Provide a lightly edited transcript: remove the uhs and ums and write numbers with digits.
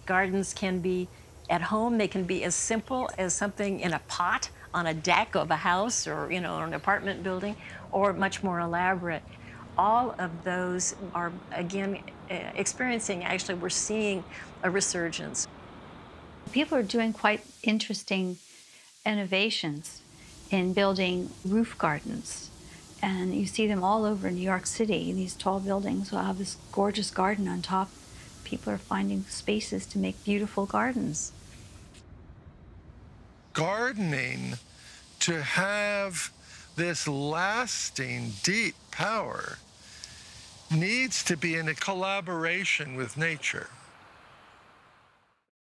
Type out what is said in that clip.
Gardens can be at home. They can be as simple as something in a pot on a deck of a house or, an apartment building, or much more elaborate. All of those are, again, experiencing, actually, we're seeing a resurgence. People are doing quite interesting innovations in building roof gardens. And you see them all over New York City. These tall buildings will have this gorgeous garden on top. People are finding spaces to make beautiful gardens. Gardening, to have this lasting, deep power, needs to be in a collaboration with nature.